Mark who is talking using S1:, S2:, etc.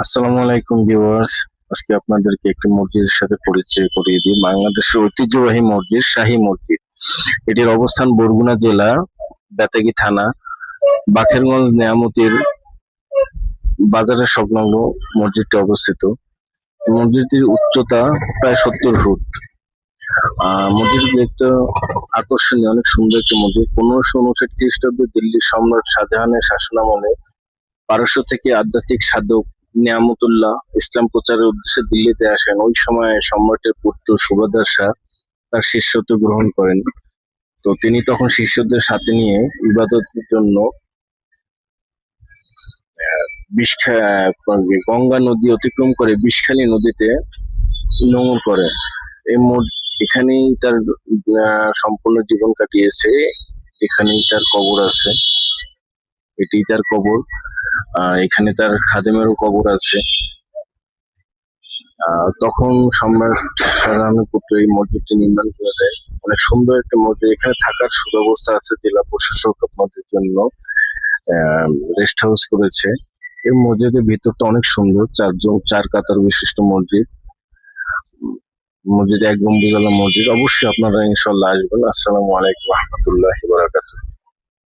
S1: আসসালামু আলাইকুম ভিউয়ার্স। আজকে আপনাদেরকে একটি মসজিদের সাথে পরিচয় করিয়ে দিই। বাংলাদেশের ঐতিহ্যবাহী মসজিদ শাহী মসজিদ। এটির অবস্থান বরগুনা জেলা, বেতাগী থানা, বাখেরগঞ্জ নিয়ামতের বাজারের সংলগ্ন মসজিদটি অবস্থিত। মসজিদটির উচ্চতা প্রায় 70 ফুট। মসজিদটি দেখতে আকর্ষণীয়, অনেক সুন্দর একটি মসজিদ। 1559 খ্রিস্টাব্দে দিল্লির সম্রাট শাহজাহানের শাসনামলে পারস্য থেকে আধ্যাত্মিক সাধক নিয়ামতুল্লাহ ইসলাম প্রচারের উদ্দেশ্যে দিল্লিতে আসেন। ওই সময় সম্রাটের পুত্র সুবাদার শাহ তার শিষ্যত্ব গ্রহণ করেন। তো তিনি তখন শিষ্যদের সাথে নিয়ে ইবাদতের জন্য গঙ্গা নদী অতিক্রম করে বিষখালী নদীতে নোঙর করেন। এই এখানেই তার সম্পূর্ণ জীবন কাটিয়েছে। এখানেই তার কবর আছে। এটি তার কবর। এখানে তার খাদেমেরও কবর আছে। তখন সম্রাট শাহজাহানের পুত্র এই মসজিদটি নির্মাণ করে দেয়। অনেক সুন্দর একটা মসজিদ। এখানে থাকার সুব্যবস্থা আছে। জেলা প্রশাসক আপনাদের জন্য রেস্ট হাউস করেছে। এই মসজিদের ভিতরটা অনেক সুন্দর। চার কাতার বিশিষ্ট মসজিদ। মসজিদ এক গম্বুজওয়ালা মসজিদ। অবশ্যই আপনারা ইনশাল্লাহ আসবেন। আসসালামু আলাইকুম রহমতুল্লাহি ওয়া বারাকাতুহু।